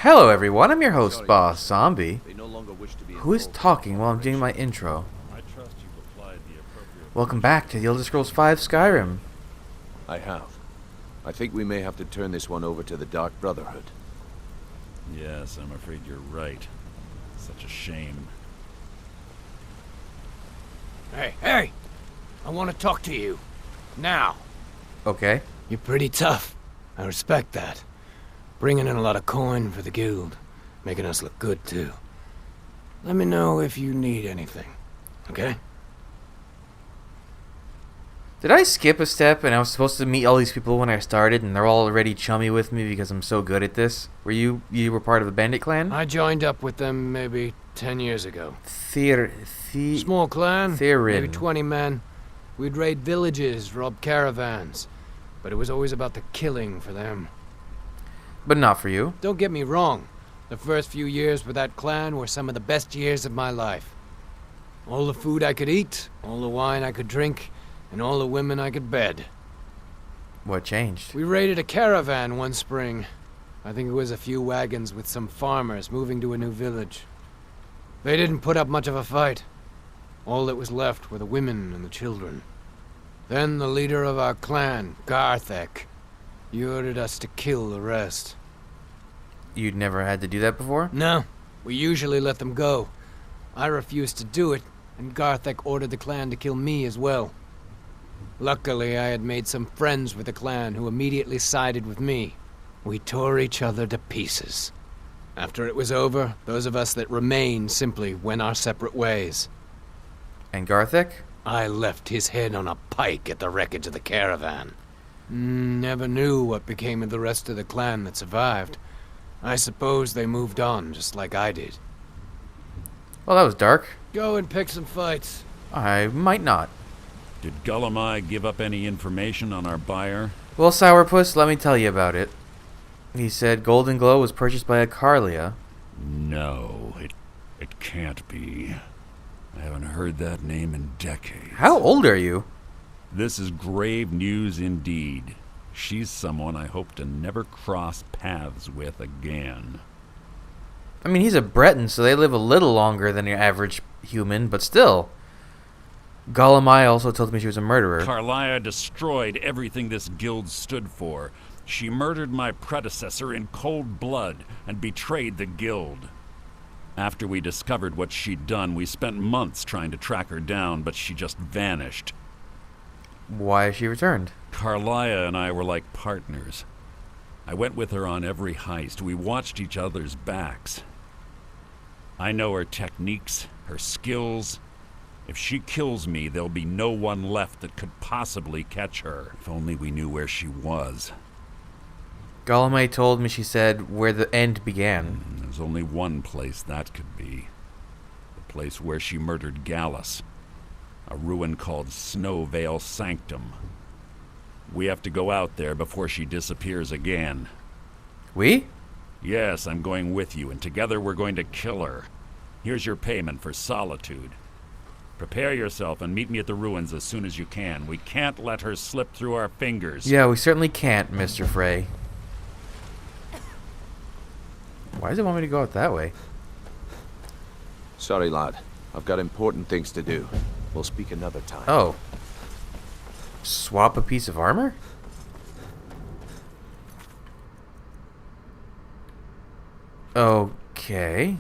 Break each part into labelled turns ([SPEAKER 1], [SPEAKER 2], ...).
[SPEAKER 1] Hello everyone, I'm your host, Boss Zombie. Who is talking while I'm doing my intro? Welcome back to the Elder Scrolls V Skyrim.
[SPEAKER 2] I have. I think we may have to turn this one over to the Dark Brotherhood.
[SPEAKER 3] Yes, I'm afraid you're right. Such a shame.
[SPEAKER 4] Hey! I want to talk to you. Now.
[SPEAKER 1] Okay.
[SPEAKER 4] You're pretty tough. I respect that. Bringing in a lot of coin for the guild. Making us look good, too. Let me know if you need anything. Okay?
[SPEAKER 1] Did I skip a step and I was supposed to meet all these people when I started and they're all already chummy with me because I'm so good at this? You were part of the bandit clan?
[SPEAKER 4] I joined up with them maybe 10 years ago.
[SPEAKER 1] Small
[SPEAKER 4] clan,
[SPEAKER 1] Therin.
[SPEAKER 4] maybe 20 men. We'd raid villages, rob caravans. But it was always about the killing for them.
[SPEAKER 1] But not for you.
[SPEAKER 4] Don't get me wrong. The first few years with that clan were some of the best years of my life. All the food I could eat, all the wine I could drink, and all the women I could bed.
[SPEAKER 1] What changed?
[SPEAKER 4] We raided a caravan one spring. I think it was a few wagons with some farmers moving to a new village. They didn't put up much of a fight. All that was left were the women and the children. Then the leader of our clan, Garthek, he ordered us to kill the rest.
[SPEAKER 1] You'd never had to do that before?
[SPEAKER 4] No, we usually let them go. I refused to do it, and Garthek ordered the clan to kill me as well. Luckily, I had made some friends with the clan who immediately sided with me. We tore each other to pieces. After it was over, those of us that remained simply went our separate ways.
[SPEAKER 1] And Garthek?
[SPEAKER 4] I left his head on a pike at the wreckage of the caravan. Never knew what became of the rest of the clan that survived. I suppose they moved on, just like I did.
[SPEAKER 1] Well, that was dark.
[SPEAKER 4] Go and pick some fights.
[SPEAKER 1] I might not.
[SPEAKER 3] Did Gullamai give up any information on our buyer?
[SPEAKER 1] Well, Sourpuss, let me tell you about it. He said Golden Glow was purchased by a Carlia.
[SPEAKER 3] No, it can't be. I haven't heard that name in decades.
[SPEAKER 1] How old are you?
[SPEAKER 3] This is grave news indeed. She's someone I hope to never cross paths with again.
[SPEAKER 1] I mean, he's a Breton, so they live a little longer than your average human, but still. Gullamai also told me she was a murderer.
[SPEAKER 3] Carlia destroyed everything this guild stood for. She murdered my predecessor in cold blood and betrayed the guild. After we discovered what she'd done, we spent months trying to track her down, but she just vanished.
[SPEAKER 1] Why has she returned?
[SPEAKER 3] Carlia and I were like partners. I went with her on every heist. We watched each other's backs. I know her techniques, her skills. If she kills me, there'll be no one left that could possibly catch her. If only we knew where she was.
[SPEAKER 1] Gullamai told me, she said, where the end began.
[SPEAKER 3] There's only one place that could be. The place where she murdered Gallus. A ruin called Snowvale Sanctum. We have to go out there before she disappears again.
[SPEAKER 1] We?
[SPEAKER 3] Yes, I'm going with you, and together we're going to kill her. Here's your payment for solitude. Prepare yourself and meet me at the ruins as soon as you can. We can't let her slip through our fingers.
[SPEAKER 1] Yeah, we certainly can't, Mr. Frey. Why does it want me to go out that way?
[SPEAKER 2] Sorry, lad. I've got important things to do. We'll speak another time.
[SPEAKER 1] Oh. Swap a piece of armor? Okay.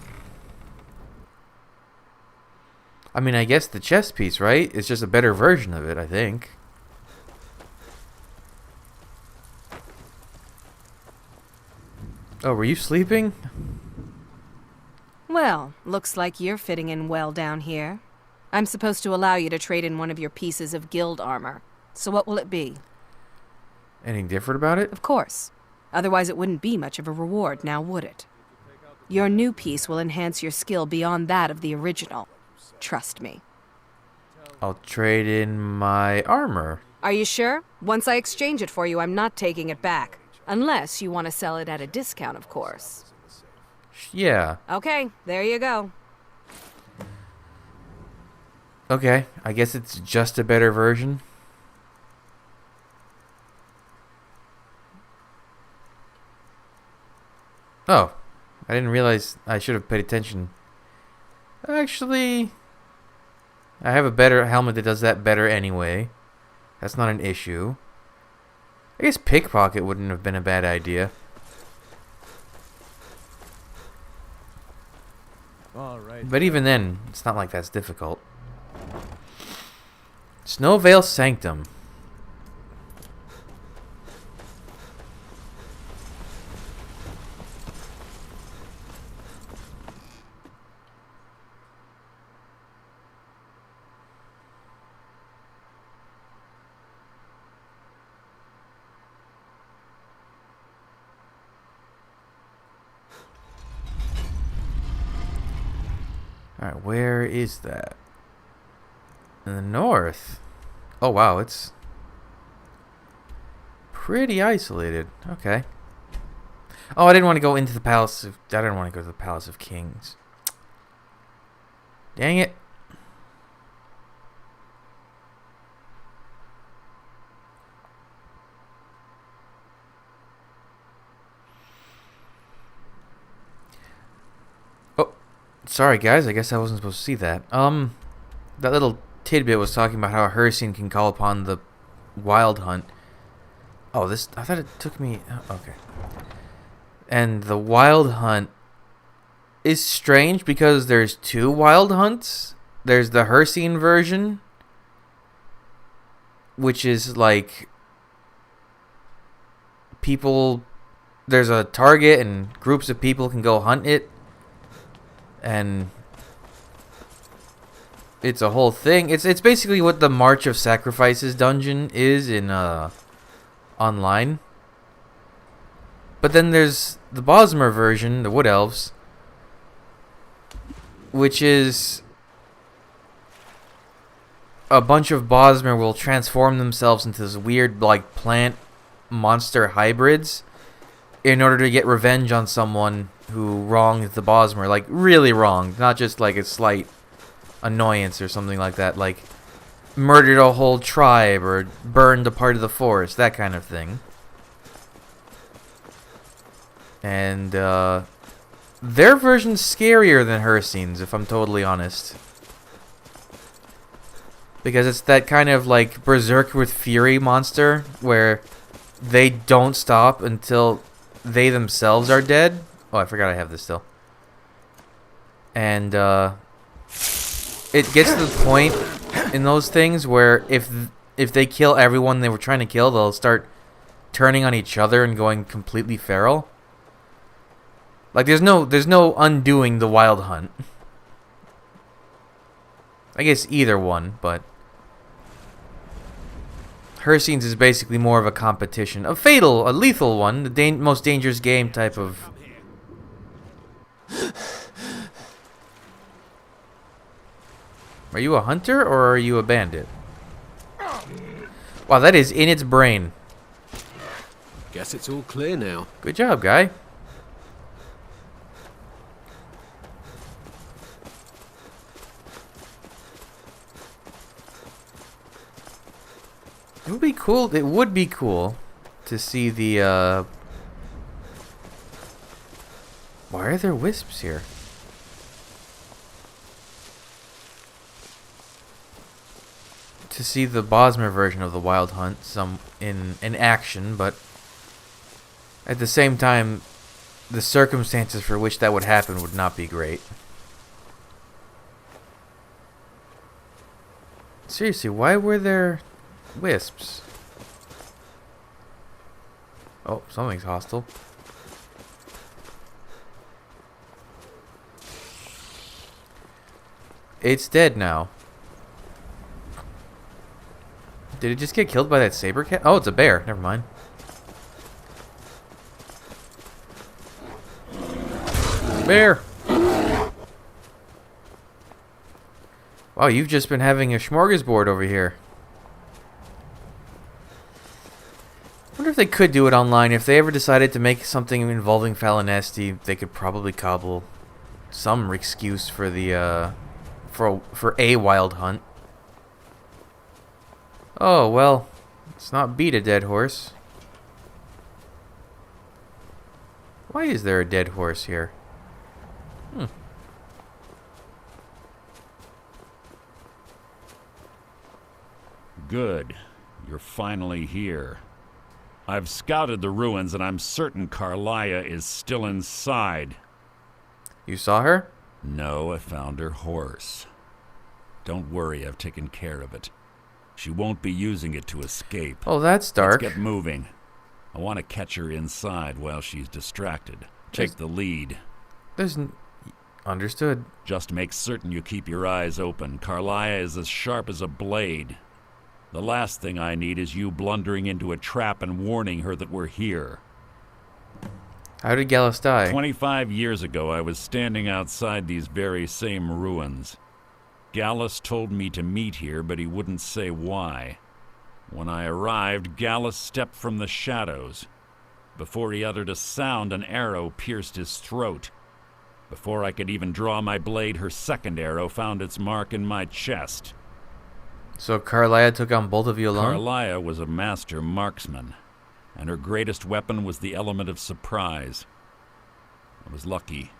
[SPEAKER 1] I mean, I guess the chest piece, right? It's just a better version of it, I think. Oh, were you sleeping?
[SPEAKER 5] Well, looks like you're fitting in well down here. I'm supposed to allow you to trade in one of your pieces of guild armor. So what will it be?
[SPEAKER 1] Anything different about it?
[SPEAKER 5] Of course. Otherwise it wouldn't be much of a reward, now would it? Your new piece will enhance your skill beyond that of the original. Trust me.
[SPEAKER 1] I'll trade in my armor.
[SPEAKER 5] Are you sure? Once I exchange it for you, I'm not taking it back. Unless you want to sell it at a discount, of course.
[SPEAKER 1] Yeah.
[SPEAKER 5] Okay, there you go.
[SPEAKER 1] Okay, I guess it's just a better version. Oh, I didn't realize I should have paid attention. Actually, I have a better helmet that does that better anyway. That's not an issue. I guess pickpocket wouldn't have been a bad idea. But even then, it's not like that's difficult. Snowvale Sanctum. Alright, where is that? In the north. Oh wow, it's pretty isolated. Okay. Oh, I didn't want to go into the palace of... I didn't want to go to the Palace of Kings. Dang it. Sorry, guys. I guess I wasn't supposed to see that. That little tidbit was talking about how a Hersian can call upon the Wild Hunt. Oh, this... I thought it took me... Okay. And the Wild Hunt is strange because there's two Wild Hunts. There's the Hersian version, which is like... people... There's a target and groups of people can go hunt it. And it's a whole thing. It's basically what the March of Sacrifices dungeon is in online. But then there's the Bosmer version, the Wood Elves, which is a bunch of Bosmer will transform themselves into this weird like plant monster hybrids in order to get revenge on someone who wronged the Bosmer, like really wronged, not just like a slight annoyance or something like that, like murdered a whole tribe or burned a part of the forest, that kind of thing. And their version's scarier than Hersian's, if I'm totally honest, because it's that kind of like Berserk with Fury monster where they don't stop until they themselves are dead. Oh, I forgot I have this still. And it gets to the point in those things where if they kill everyone they were trying to kill, they'll start turning on each other and going completely feral. Like there's no undoing the Wild Hunt. I guess either one, but Hersian's is basically more of a competition, a lethal one, the most dangerous game type of. Are you a hunter or are you a bandit? Wow, that is in its brain.
[SPEAKER 6] Guess it's all clear now.
[SPEAKER 1] Good job, guy. It would be cool. It would be cool to see the. Why are there wisps here? To see the Bosmer version of the Wild Hunt in action, but at the same time, the circumstances for which that would happen would not be great. Seriously, why were there wisps? Oh, something's hostile. It's dead now. Did it just get killed by that saber cat? Oh, it's a bear. Never mind. Bear! Wow, you've just been having a smorgasbord over here. I wonder if they could do it online. If they ever decided to make something involving Falinesti, they could probably cobble some excuse for the for a Wild Hunt. Oh, well, let's not beat a dead horse. Why is there a dead horse here?
[SPEAKER 3] Good. You're finally here. I've scouted the ruins, and I'm certain Carlia is still inside.
[SPEAKER 1] You saw her?
[SPEAKER 3] No, I found her horse. Don't worry, I've taken care of it. She won't be using it to escape.
[SPEAKER 1] Oh, that's dark.
[SPEAKER 3] Let's get moving. I want to catch her inside while she's distracted. Take the lead.
[SPEAKER 1] Understood.
[SPEAKER 3] Just make certain you keep your eyes open. Carlia is as sharp as a blade. The last thing I need is you blundering into a trap and warning her that we're here.
[SPEAKER 1] How did Gallus die?
[SPEAKER 3] 25 years ago, I was standing outside these very same ruins. Gallus told me to meet here, but he wouldn't say why. When I arrived, Gallus stepped from the shadows. Before he uttered a sound, an arrow pierced his throat. Before I could even draw my blade, her second arrow found its mark in my chest.
[SPEAKER 1] So Carlia took on both of you alone?
[SPEAKER 3] Carlia was a master marksman, and her greatest weapon was the element of surprise. I was lucky.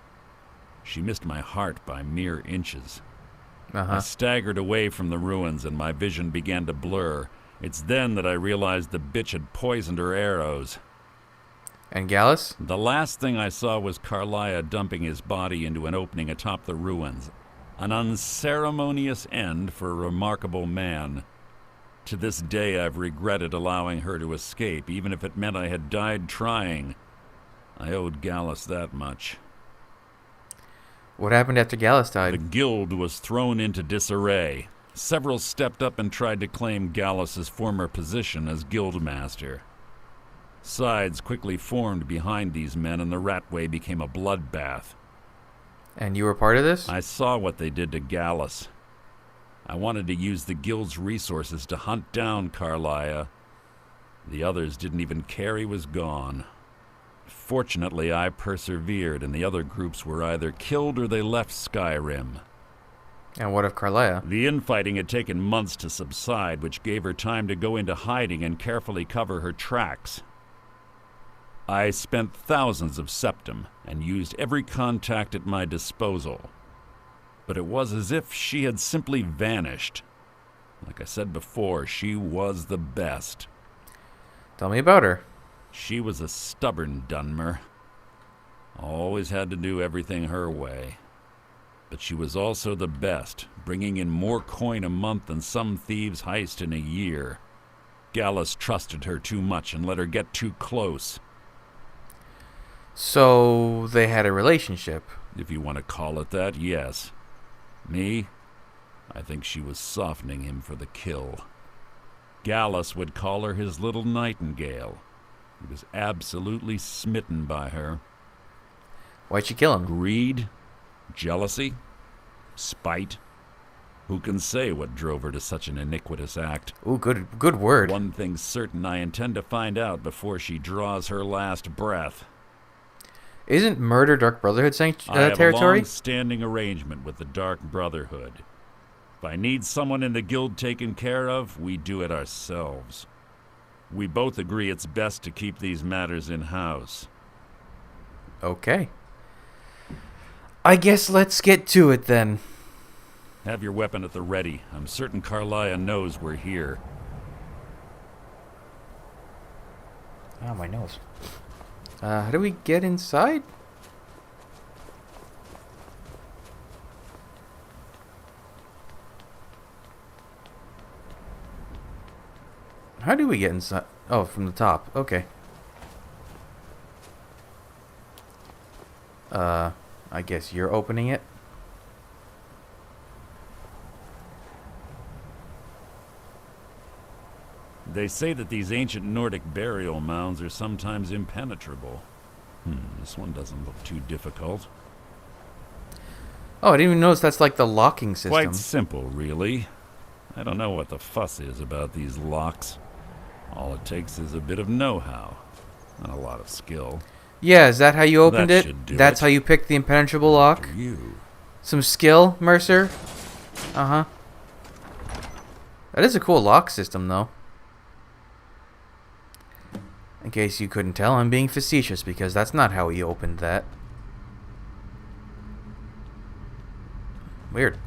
[SPEAKER 3] She missed my heart by mere inches. I staggered away from the ruins, and my vision began to blur. It's then that I realized the bitch had poisoned her arrows.
[SPEAKER 1] And Gallus?
[SPEAKER 3] The last thing I saw was Carlia dumping his body into an opening atop the ruins. An unceremonious end for a remarkable man. To this day, I've regretted allowing her to escape, even if it meant I had died trying. I owed Gallus that much.
[SPEAKER 1] What happened after Gallus died?
[SPEAKER 3] The guild was thrown into disarray. Several stepped up and tried to claim Gallus's former position as guildmaster. Sides quickly formed behind these men, and the Ratway became a bloodbath.
[SPEAKER 1] And you were part of this?
[SPEAKER 3] I saw what they did to Gallus. I wanted to use the guild's resources to hunt down Carlia. The others didn't even care he was gone. Fortunately, I persevered, and the other groups were either killed or they left Skyrim.
[SPEAKER 1] And what of Carlia?
[SPEAKER 3] The infighting had taken months to subside, which gave her time to go into hiding and carefully cover her tracks. I spent thousands of septum and used every contact at my disposal. But it was as if she had simply vanished. Like I said before, she was the best.
[SPEAKER 1] Tell me about her.
[SPEAKER 3] She was a stubborn Dunmer. Always had to do everything her way. But she was also the best, bringing in more coin a month than some thieves heist in a year. Gallus trusted her too much and let her get too close.
[SPEAKER 1] So they had a relationship.
[SPEAKER 3] If you want to call it that, yes. Me? I think she was softening him for the kill. Gallus would call her his little nightingale. He was absolutely smitten by her.
[SPEAKER 1] Why'd she kill him?
[SPEAKER 3] Greed? Jealousy? Spite? Who can say what drove her to such an iniquitous act?
[SPEAKER 1] Ooh, good word.
[SPEAKER 3] One thing's certain, I intend to find out before she draws her last breath.
[SPEAKER 1] Isn't murder Dark Brotherhood
[SPEAKER 3] I have a
[SPEAKER 1] territory?
[SPEAKER 3] long-standing arrangement with the Dark Brotherhood. If I need someone in the guild taken care of, we do it ourselves. We both agree it's best to keep these matters in-house.
[SPEAKER 1] Okay. I guess let's get to it then.
[SPEAKER 3] Have your weapon at the ready. I'm certain Carlia knows we're here.
[SPEAKER 1] Oh, my nose. How do we get inside? How do we get inside? Oh, from the top. Okay. I guess you're opening it.
[SPEAKER 3] They say that these ancient Nordic burial mounds are sometimes impenetrable. This one doesn't look too difficult.
[SPEAKER 1] Oh, I didn't even notice that's like the locking system.
[SPEAKER 3] Quite simple, really. I don't know what the fuss is about these locks. All it takes is a bit of know-how, and a lot of skill.
[SPEAKER 1] Yeah, is that how you opened
[SPEAKER 3] That
[SPEAKER 1] it?
[SPEAKER 3] should do
[SPEAKER 1] That's
[SPEAKER 3] it.
[SPEAKER 1] how you picked the impenetrable lock?
[SPEAKER 3] After you.
[SPEAKER 1] Some skill, Mercer? Uh-huh. That is a cool lock system, though. In case you couldn't tell, I'm being facetious because that's not how he opened that. weird.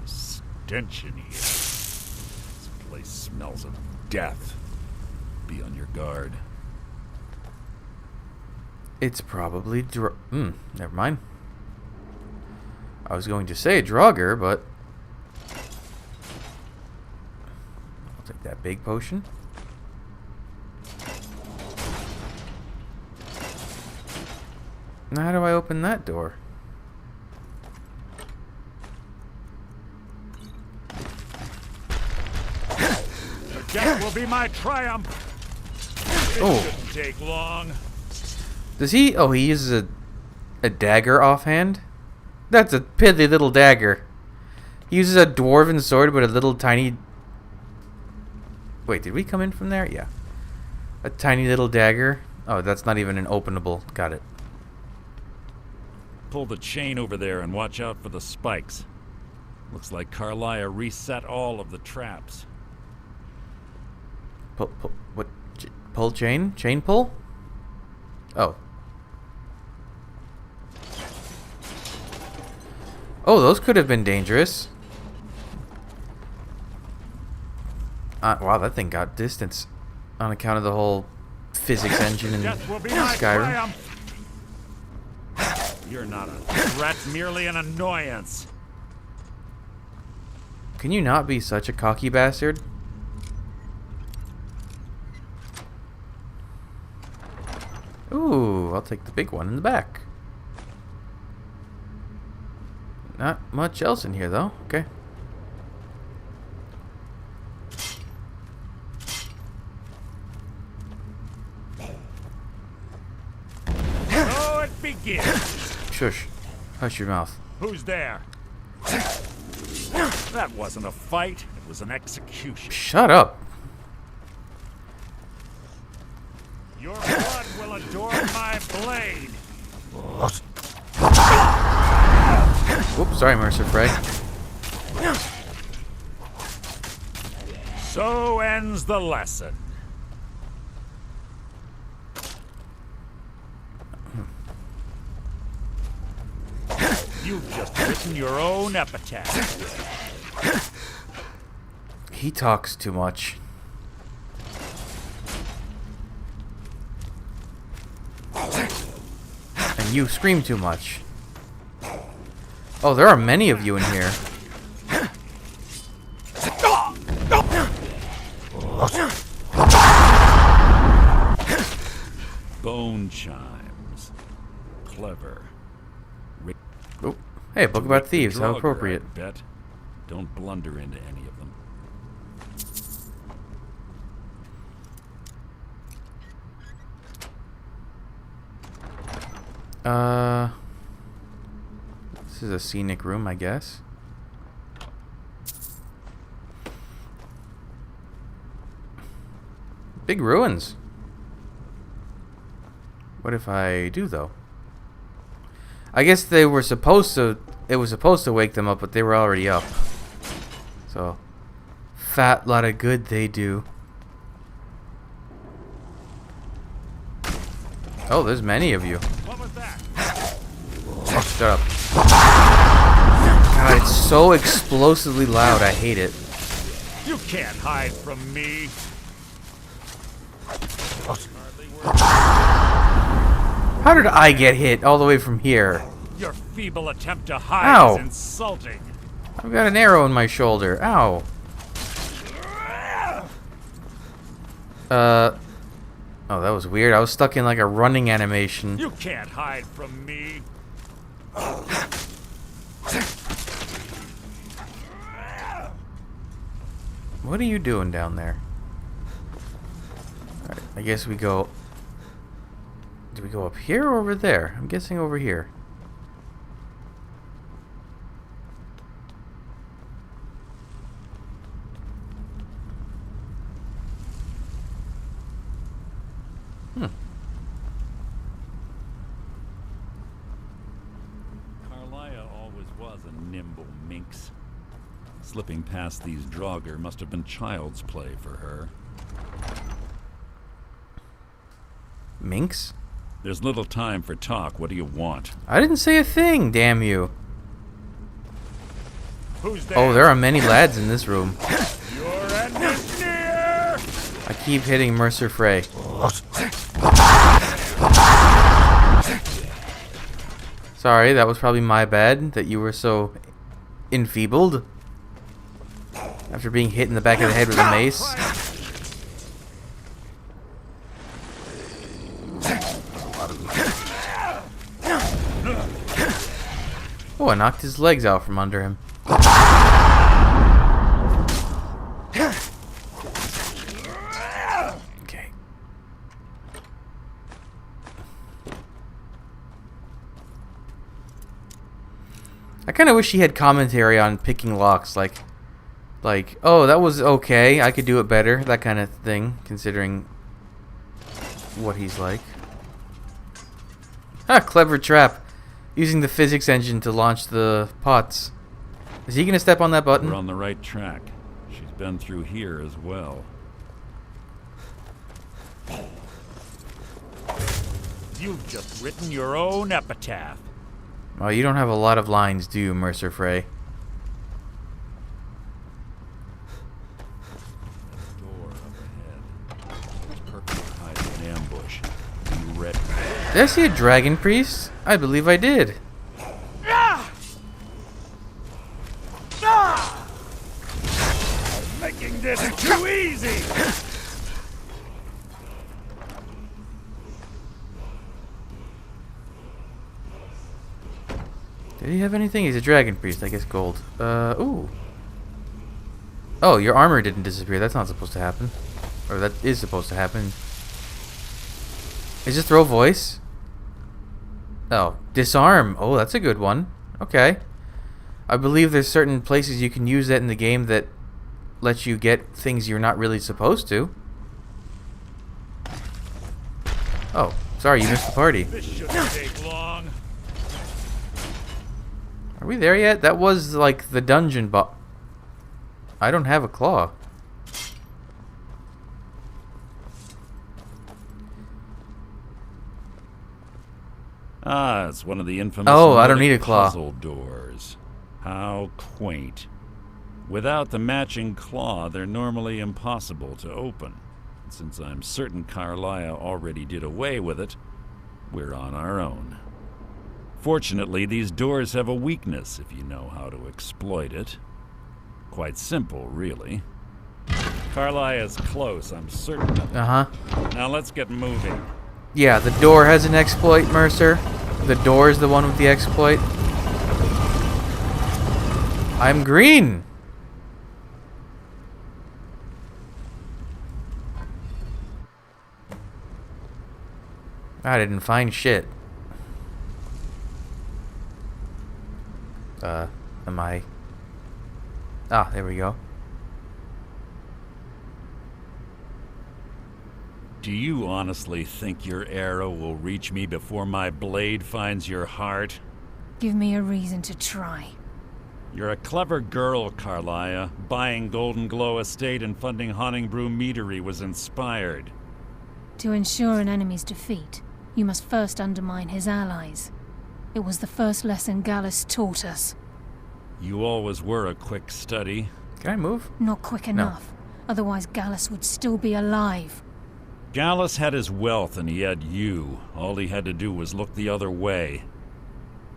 [SPEAKER 3] Stench in here. This place smells of death. Be on your guard.
[SPEAKER 1] It's probably never mind. I was going to say Draugr, but I'll take that big potion. Now how do I open that door?
[SPEAKER 3] Death will be my triumph. It shouldn't take long.
[SPEAKER 1] Does he? Oh, he uses a dagger offhand? That's a pithy little dagger. He uses a dwarven sword with a little tiny... Wait, did we come in from there? Yeah. A tiny little dagger. Oh, that's not even an openable. Got it.
[SPEAKER 3] Pull the chain over there and watch out for the spikes. Looks like Carlia reset all of the traps.
[SPEAKER 1] What? Pull chain? Chain pull? Oh. Oh, those could have been dangerous. Wow, that thing got distance on account of the whole physics engine in Skyrim.
[SPEAKER 3] You're not a threat, merely an annoyance.
[SPEAKER 1] Can you not be such a cocky bastard? Ooh, I'll take the big one in the back. Not much else in here, though. Okay.
[SPEAKER 3] So it begins.
[SPEAKER 1] Shush. Hush your mouth.
[SPEAKER 3] Who's there? That wasn't a fight. It was an execution.
[SPEAKER 1] Shut up.
[SPEAKER 3] Your blood will adorn my blade.
[SPEAKER 1] Whoops, sorry, Mercer Frey.
[SPEAKER 3] So ends the lesson. You've just written your own epitaph.
[SPEAKER 1] He talks too much. And you scream too much. Oh, there are many of you in here.
[SPEAKER 3] Bone chimes. Clever.
[SPEAKER 1] Oh, hey, a book about thieves. How
[SPEAKER 3] Draugr,
[SPEAKER 1] appropriate.
[SPEAKER 3] I bet. Don't blunder into any of them.
[SPEAKER 1] This is a scenic room, I guess. Big ruins. What if I do, though? I guess they were supposed to... It was supposed to wake them up, but they were already up. So, fat lot of good they do. Oh, there's many of you.
[SPEAKER 3] What was that?
[SPEAKER 1] Oh, shut up. God, it's so explosively loud. I hate it.
[SPEAKER 3] You can't hide from me.
[SPEAKER 1] How did I get hit all the way from here?
[SPEAKER 3] Your feeble attempt to hide
[SPEAKER 1] Ow.
[SPEAKER 3] is insulting.
[SPEAKER 1] I've got an arrow in my shoulder. Ow. Oh, that was weird. I was stuck in like a running animation.
[SPEAKER 3] You can't hide from me.
[SPEAKER 1] What are you doing down there? Alright, I guess we go... Do we go up here or over there? I'm guessing over here.
[SPEAKER 3] Carlia always was a nimble minx. Slipping past these Draugr must have been child's play for her.
[SPEAKER 1] Minx?
[SPEAKER 3] There's little time for talk. What do you want?
[SPEAKER 1] I didn't say a thing, damn you.
[SPEAKER 3] Who's there?
[SPEAKER 1] Oh, there are many lads in this room.
[SPEAKER 3] Your end is near!
[SPEAKER 1] I keep hitting Mercer Frey. Sorry, that was probably my bad that you were so enfeebled after being hit in the back of the head with a mace. Oh, I knocked his legs out from under him. Okay. I kind of wish he had commentary on picking locks, like, oh, that was okay, I could do it better, that kind of thing, considering what he's like. Ah, clever trap. Using the physics engine to launch the pots. Is he gonna step on that button?
[SPEAKER 3] We're on the right track. She's been through here as well. You've just written your own epitaph.
[SPEAKER 1] Oh, you don't have a lot of lines, do you, Mercer Frey?
[SPEAKER 3] Door up ahead. It's perfect hiding an ambush. You ready?
[SPEAKER 1] Did I see a dragon priest? I believe I did.
[SPEAKER 3] Making this too easy!
[SPEAKER 1] Did he have anything? He's a dragon priest, I guess gold. Ooh. Oh, your armor didn't disappear. That's not supposed to happen. Or that is supposed to happen. Is it throw voice? Oh, disarm. Oh, that's a good one. Okay. I believe there's certain places you can use that in the game that lets you get things you're not really supposed to. Oh, sorry, you missed the party.
[SPEAKER 3] This shouldn't take long.
[SPEAKER 1] Are we there yet? That was like the dungeon I don't have a claw.
[SPEAKER 3] Ah, it's one of the infamous
[SPEAKER 1] Oh, I don't need a claw.
[SPEAKER 3] puzzle doors. How quaint. Without the matching claw, they're normally impossible to open. Since I'm certain Carlia already did away with it, we're on our own. Fortunately, these doors have a weakness if you know how to exploit it. Quite simple, really. Carlia's close, I'm certain of it.
[SPEAKER 1] Uh-huh.
[SPEAKER 3] Now let's get moving.
[SPEAKER 1] Yeah, the door has an exploit, Mercer. The door is the one with the exploit. I'm green. I didn't find shit. Am I? Ah, there we go.
[SPEAKER 3] Do you honestly think your arrow will reach me before my blade finds your heart?
[SPEAKER 7] Give me a reason to try.
[SPEAKER 3] You're a clever girl, Carlia. Buying Golden Glow Estate and funding Honningbrew Meadery was inspired.
[SPEAKER 7] To ensure an enemy's defeat, you must first undermine his allies. It was the first lesson Gallus taught us.
[SPEAKER 3] You always were a quick study.
[SPEAKER 1] Can I move?
[SPEAKER 7] Not quick enough. Otherwise Gallus would still be alive.
[SPEAKER 3] Gallus had his wealth and he had you. All he had to do was look the other way.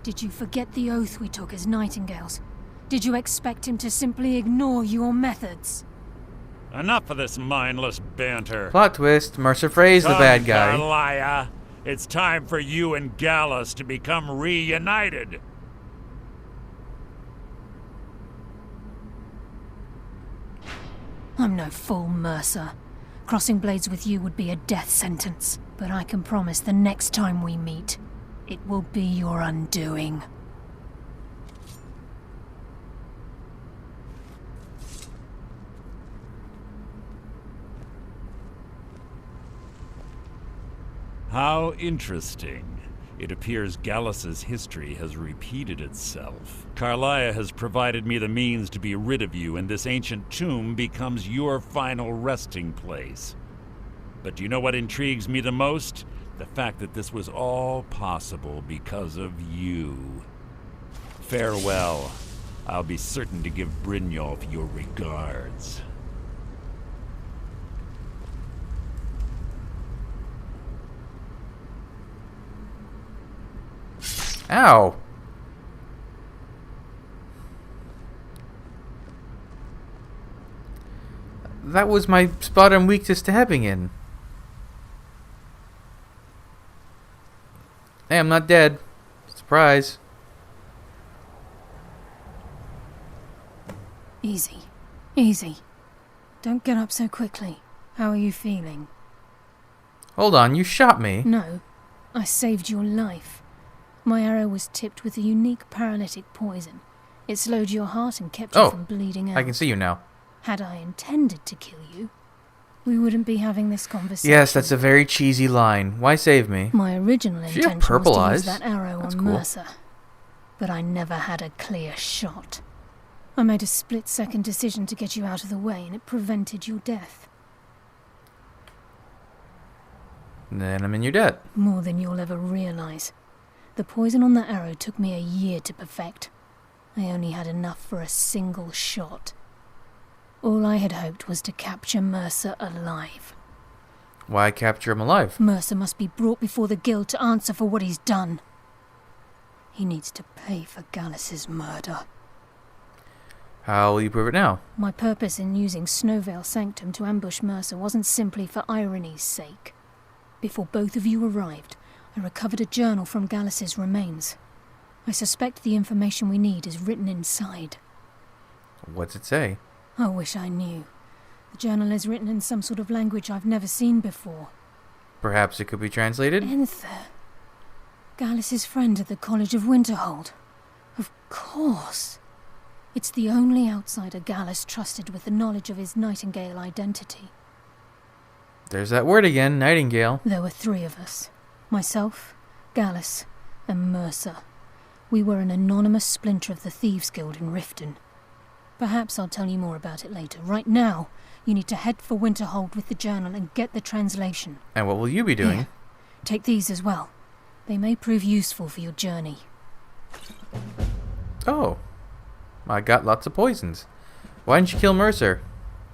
[SPEAKER 7] Did you forget the oath we took as Nightingales? Did you expect him to simply ignore your methods?
[SPEAKER 3] Enough of this mindless banter.
[SPEAKER 1] Plot twist. Mercer Frey's the
[SPEAKER 3] Come,
[SPEAKER 1] bad guy.
[SPEAKER 3] Carlia. It's time for you and Gallus to become reunited.
[SPEAKER 7] I'm no fool, Mercer. Crossing blades with you would be a death sentence. But I can promise the next time we meet, it will be your undoing.
[SPEAKER 3] How interesting. It appears Gallus's history has repeated itself. Carlia has provided me the means to be rid of you, and this ancient tomb becomes your final resting place. But do you know what intrigues me the most? The fact that this was all possible because of you. Farewell. I'll be certain to give Brynjolf your regards.
[SPEAKER 1] Ow. That was my spot I'm weak to stabbing in. Hey, I'm not dead. Surprise.
[SPEAKER 7] Easy. Easy. Don't get up so quickly. How are you feeling?
[SPEAKER 1] Hold on, you shot me.
[SPEAKER 7] No. I saved your life. My arrow was tipped with a unique paralytic poison. It slowed your heart and kept you from bleeding out.
[SPEAKER 1] I can see you now.
[SPEAKER 7] Had I intended to kill you, we wouldn't be having this conversation.
[SPEAKER 1] Yes, that's a very cheesy line. Why save me?
[SPEAKER 7] My original
[SPEAKER 1] She have
[SPEAKER 7] intention was
[SPEAKER 1] purple
[SPEAKER 7] to
[SPEAKER 1] eyes.
[SPEAKER 7] use that arrow
[SPEAKER 1] That's
[SPEAKER 7] on
[SPEAKER 1] cool.
[SPEAKER 7] Mercer. But I never had a clear shot. I made a split-second decision to get you out of the way, and it prevented your death.
[SPEAKER 1] Then I'm in your debt.
[SPEAKER 7] More than you'll ever realize. The poison on that arrow took me a year to perfect. I only had enough for a single shot. All I had hoped was to capture Mercer alive.
[SPEAKER 1] Why capture him alive?
[SPEAKER 7] Mercer must be brought before the guild to answer for what he's done. He needs to pay for Gallus's murder.
[SPEAKER 1] How will you prove it now?
[SPEAKER 7] My purpose in using Snowvale Sanctum to ambush Mercer wasn't simply for irony's sake. Before both of you arrived, I recovered a journal from Gallus's remains. I suspect the information we need is written inside.
[SPEAKER 1] What's it say?
[SPEAKER 7] I wish I knew. The journal is written in some sort of language I've never seen before.
[SPEAKER 1] Perhaps it could be translated?
[SPEAKER 7] Enther. Gallus's friend at the College of Winterhold. Of course. It's the only outsider Gallus trusted with the knowledge of his Nightingale identity.
[SPEAKER 1] There's that word again, Nightingale.
[SPEAKER 7] There were 3 of us. Myself, Gallus, and Mercer. We were an anonymous splinter of the Thieves' Guild in Riften. Perhaps I'll tell you more about it later. Right now, you need to head for Winterhold with the journal and get the translation.
[SPEAKER 1] And what will you be doing?
[SPEAKER 7] Here, take these as well. They may prove useful for your journey.
[SPEAKER 1] Oh. I got lots of poisons. Why didn't you kill Mercer?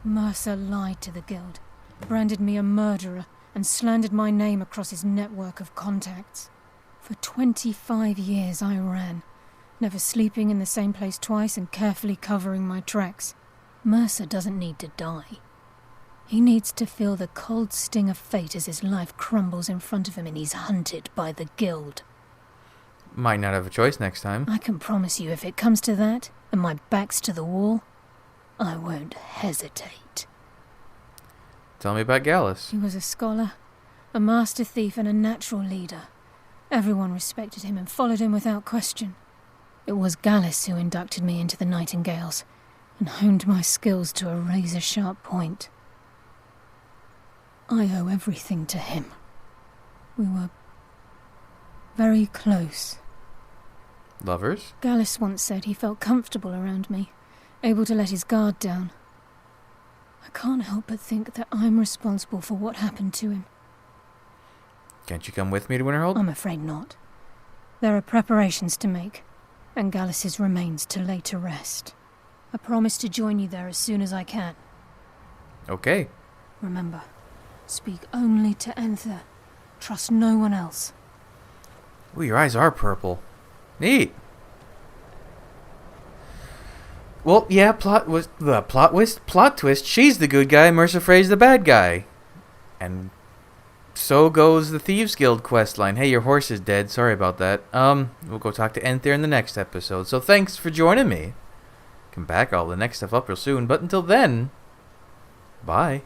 [SPEAKER 7] Mercer lied to the guild, branded me a murderer, and slandered my name across his network of contacts. For 25 years I ran, never sleeping in the same place twice and carefully covering my tracks. Mercer doesn't need to die. He needs to feel the cold sting of fate as his life crumbles in front of him and he's hunted by the guild.
[SPEAKER 1] Might not have a choice next time.
[SPEAKER 7] I can promise you if it comes to that, and my back's to the wall, I won't hesitate.
[SPEAKER 1] Tell me about Gallus.
[SPEAKER 7] He was a scholar, a master thief and a natural leader. Everyone respected him and followed him without question. It was Gallus who inducted me into the Nightingales and honed my skills to a razor-sharp point. I owe everything to him. We were very close.
[SPEAKER 1] Lovers?
[SPEAKER 7] Gallus once said he felt comfortable around me, able to let his guard down. I can't help but think that I'm responsible for what happened to him.
[SPEAKER 1] Can't you come with me to Winterhold?
[SPEAKER 7] I'm afraid not. There are preparations to make, and Gallus's remains to lay to rest. I promise to join you there as soon as I can.
[SPEAKER 1] Okay.
[SPEAKER 7] Remember, speak only to Enther. Trust no one else.
[SPEAKER 1] Ooh, your eyes are purple. Neat. Well, yeah, plot twist. She's the good guy, Mercer Frey's the bad guy. And so goes the Thieves Guild questline. Hey, your horse is dead. Sorry about that. We'll go talk to Enther in the next episode. So thanks for joining me. Come back, all the next stuff up real soon. But until then, bye.